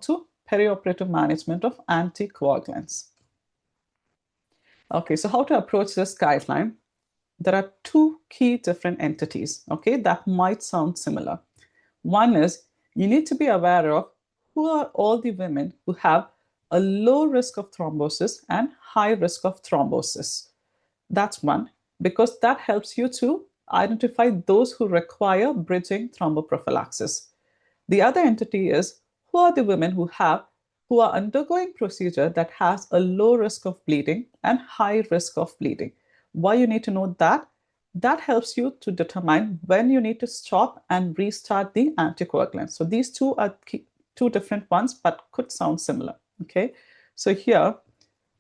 to perioperative management of anticoagulants. Okay, so how to approach this guideline? There are two key different entities, okay, that might sound similar. One is you need to be aware of who are all the women who have a low risk of thrombosis and high risk of thrombosis. That's one, because that helps you to identify those who require bridging thromboprophylaxis. The other entity is who are the women who are undergoing procedure that has a low risk of bleeding and high risk of bleeding. Why you need to know that? That helps you to determine when you need to stop and restart the anticoagulant. So these two are two different ones, but could sound similar. Okay, so here,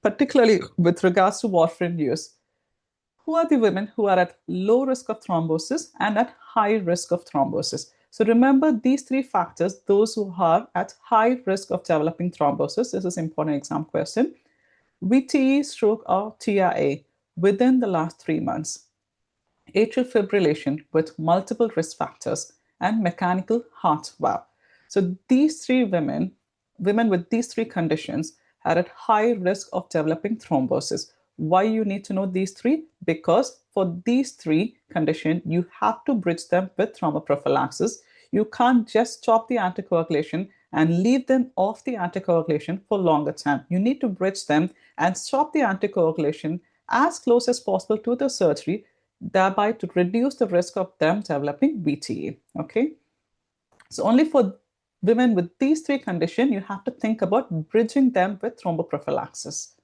particularly with regards to warfarin use, who are the women who are at low risk of thrombosis and at high risk of thrombosis? So remember these three factors, those who are at high risk of developing thrombosis. This is an important exam question. VTE stroke or TIA within the last 3 months. Atrial fibrillation with multiple risk factors and mechanical heart valve. So these three women with these three conditions are at high risk of developing thrombosis. Why you need to know these three? Because for these three conditions, you have to bridge them with thromboprophylaxis. You can't just stop the anticoagulation and leave them off the anticoagulation for longer time. You need to bridge them and stop the anticoagulation as close as possible to the surgery, thereby to reduce the risk of them developing VTE. Okay, so only for women with these three conditions, you have to think about bridging them with thromboprophylaxis.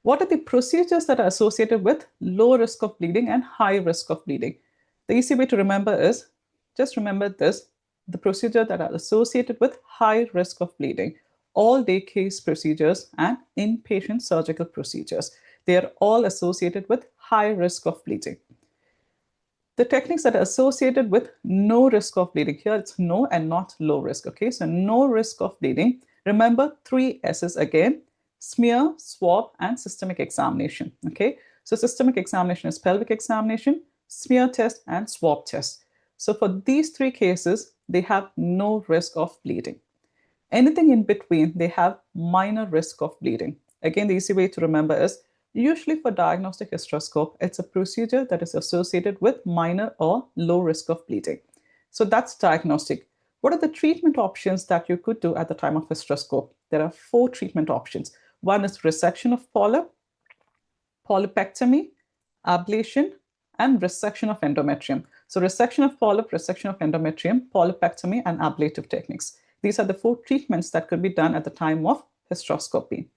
What are the procedures that are associated with low risk of bleeding and high risk of bleeding? The easy way to remember is, just remember this, the procedure that are associated with high risk of bleeding, all day case procedures and inpatient surgical procedures. They are all associated with high risk of bleeding. The techniques that are associated with no risk of bleeding, here it's no and not low risk, okay? So no risk of bleeding, remember 3 S's again, smear, swab, and systemic examination, okay? So systemic examination is pelvic examination, smear test, and swab test. So for these 3 cases, they have no risk of bleeding. Anything in between, they have minor risk of bleeding. Again, the easy way to remember is, usually for diagnostic hysteroscope, it's a procedure that is associated with minor or low risk of bleeding. So that's diagnostic. What are the treatment options that you could do at the time of hysteroscope? There are 4 treatment options. One is resection of polyp, polypectomy, ablation, and resection of endometrium. So resection of polyp, resection of endometrium, polypectomy, and ablative techniques. These are the 4 treatments that could be done at the time of hysteroscopy.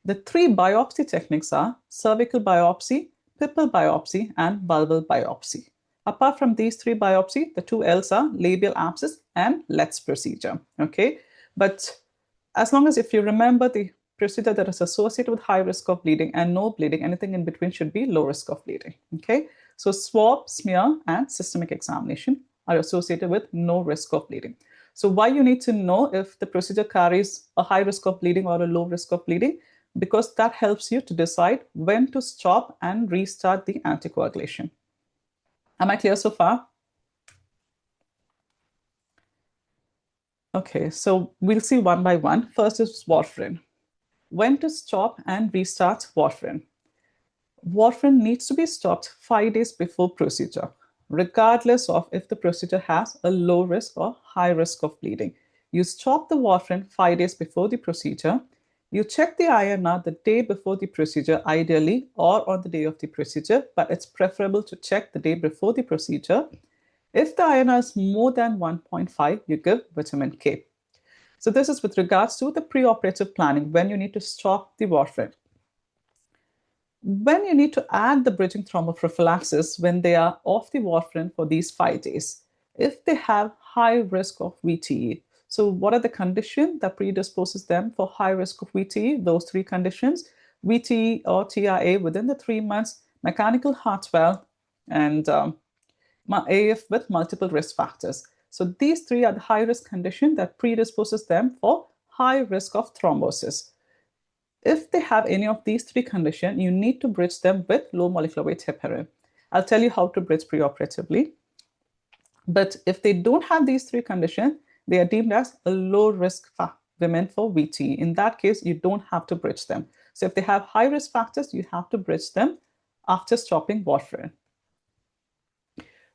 The 3 biopsy techniques are cervical biopsy, pipple biopsy, and bulbal biopsy. Apart from these 3 biopsy, the 2 L's are labial abscess and Let's procedure. Okay, but as long as if you remember the procedure that is associated with high risk of bleeding and no bleeding, anything in between should be low risk of bleeding. Okay, so swab, smear, and systemic examination are associated with no risk of bleeding. So why you need to know if the procedure carries a high risk of bleeding or a low risk of bleeding? Because that helps you to decide when to stop and restart the anticoagulation. Am I clear so far? Okay, so we'll see one by one. First is warfarin. When to stop and restart warfarin? Warfarin needs to be stopped 5 days before procedure, regardless of if the procedure has a low risk or high risk of bleeding. You stop the warfarin 5 days before the procedure. You check the INR the day before the procedure, ideally, or on the day of the procedure, but it's preferable to check the day before the procedure. If the INR is more than 1.5, you give vitamin K. So this is with regards to the preoperative planning, when you need to stop the warfarin. When you need to add the bridging thromboprophylaxis when they are off the warfarin for these 5 days, if they have high risk of VTE. So what are the conditions that predisposes them for high risk of VTE? Those 3 conditions, VTE or TIA within the 3 months, mechanical heart valve, and AF with multiple risk factors. So these 3 are the high risk conditions that predisposes them for high risk of thrombosis. If they have any of these 3 conditions, you need to bridge them with low molecular weight heparin. I'll tell you how to bridge preoperatively. But if they don't have these 3 conditions, they are deemed as a low-risk women for VTE. In that case, you don't have to bridge them. So if they have high-risk factors, you have to bridge them after stopping warfarin.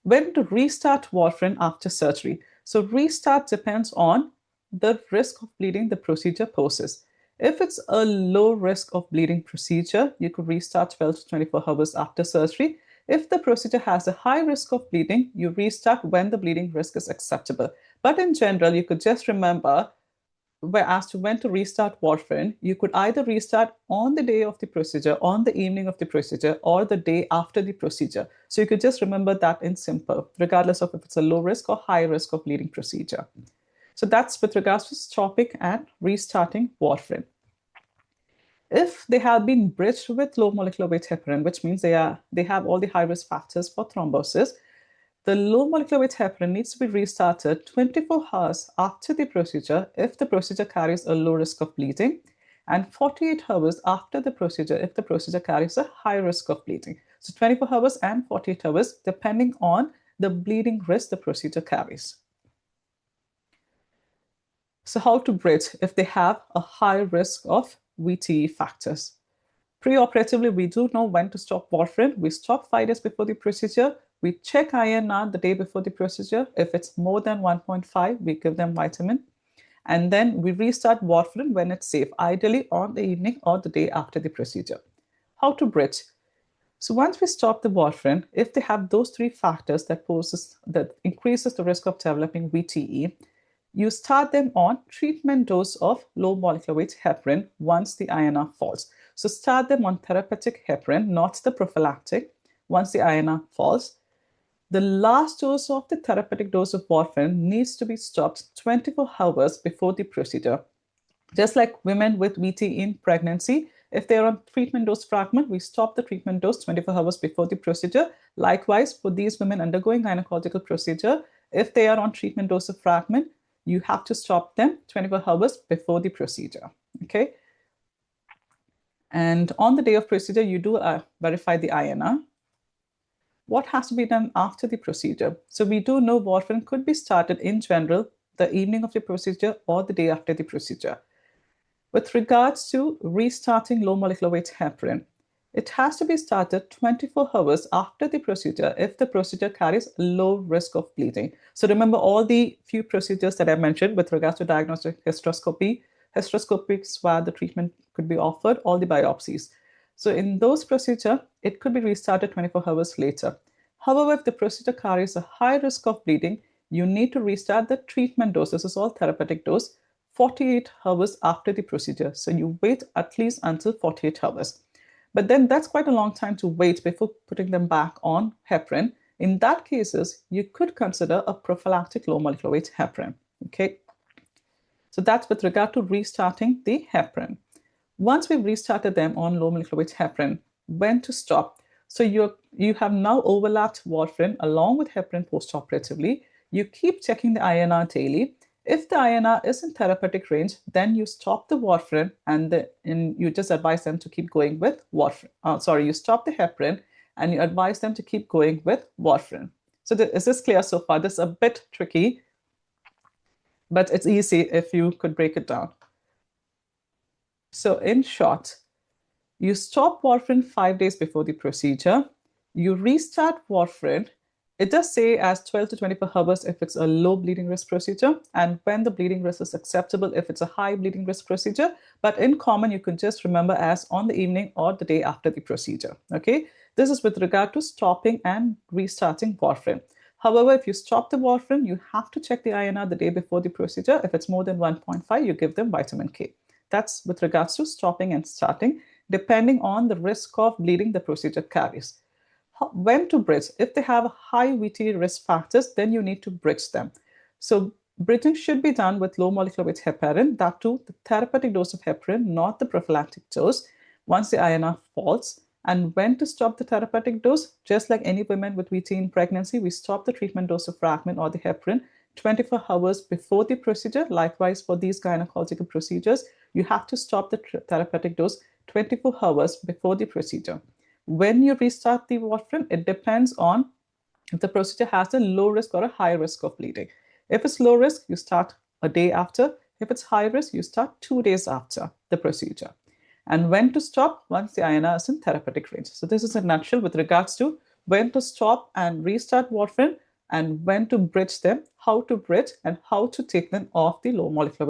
When to restart warfarin after surgery? So restart depends on the risk of bleeding the procedure poses. If it's a low risk of bleeding procedure, you could restart 12 to 24 hours after surgery. If the procedure has a high risk of bleeding, you restart when the bleeding risk is acceptable. But in general, you could just remember as to when to restart warfarin. You could either restart on the day of the procedure, on the evening of the procedure, or the day after the procedure. So you could just remember that in simple, regardless of if it's a low risk or high risk of bleeding procedure. So that's with regards to stopping and restarting warfarin. If they have been bridged with low molecular weight heparin, which means they have all the high risk factors for thrombosis, the low molecular weight heparin needs to be restarted 24 hours after the procedure if the procedure carries a low risk of bleeding, and 48 hours after the procedure if the procedure carries a high risk of bleeding. So 24 hours and 48 hours, depending on the bleeding risk the procedure carries. So how to bridge if they have a high risk of VTE factors? Preoperatively, we do know when to stop warfarin. We stop 5 days before the procedure. We check INR the day before the procedure. If it's more than 1.5, we give them vitamin. And then we restart warfarin when it's safe, ideally on the evening or the day after the procedure. How to bridge? So once we stop the warfarin, if they have those 3 factors that increases the risk of developing VTE, you start them on treatment dose of low molecular weight heparin once the INR falls. So start them on therapeutic heparin, not the prophylactic, once the INR falls. The last dose of the therapeutic dose of warfarin needs to be stopped 24 hours before the procedure. Just like women with VTE in pregnancy, if they are on treatment dose fragment, we stop the treatment dose 24 hours before the procedure. Likewise, for these women undergoing gynecological procedure, if they are on treatment dose of fragment, you have to stop them 24 hours before the procedure, okay? And on the day of procedure, you do verify the INR. What has to be done after the procedure? So we do know warfarin could be started in general the evening of the procedure or the day after the procedure. With regards to restarting low molecular weight heparin, it has to be started 24 hours after the procedure if the procedure carries low risk of bleeding. So remember all the few procedures that I mentioned with regards to diagnostic hysteroscopics where the treatment could be offered, all the biopsies. So in those procedures, it could be restarted 24 hours later. However, if the procedure carries a high risk of bleeding, you need to restart the treatment dose. This is all therapeutic dose, 48 hours after the procedure. So you wait at least until 48 hours. But then that's quite a long time to wait before putting them back on heparin. In that cases, you could consider a prophylactic low molecular weight heparin, okay? So that's with regard to restarting the heparin. Once we've restarted them on low molecular weight heparin, when to stop? So you have now overlapped warfarin along with heparin postoperatively. You keep checking the INR daily. If the INR is in therapeutic range, then you stop the warfarin and you just advise them to keep going with warfarin. You stop the heparin and you advise them to keep going with warfarin. So is this clear so far? This is a bit tricky, but it's easy if you could break it down. So in short, you stop warfarin 5 days before the procedure. You restart warfarin. It does say as 12 to 24 hours if it's a low bleeding risk procedure, and when the bleeding risk is acceptable if it's a high bleeding risk procedure. But in common, you could just remember as on the evening or the day after the procedure, okay? This is with regard to stopping and restarting warfarin. However, if you stop the warfarin, you have to check the INR the day before the procedure. If it's more than 1.5, you give them vitamin K. That's with regards to stopping and starting, depending on the risk of bleeding the procedure carries. When to bridge? If they have high VTE risk factors, then you need to bridge them. So bridging should be done with low molecular weight heparin, that too the therapeutic dose of heparin, not the prophylactic dose, once the INR falls. And when to stop the therapeutic dose? Just like any women with VTE in pregnancy, we stop the treatment dose of fragment or the heparin 24 hours before the procedure. Likewise, for these gynecological procedures, you have to stop the therapeutic dose 24 hours before the procedure. When you restart the warfarin, it depends on if the procedure has a low risk or a high risk of bleeding. If it's low risk, you start a day after. If it's high risk, you start 2 days after the procedure. And when to stop once the INR is in therapeutic range. So this is a nutshell with regards to when to stop and restart warfarin and when to bridge them, how to bridge, and how to take them off the low molecular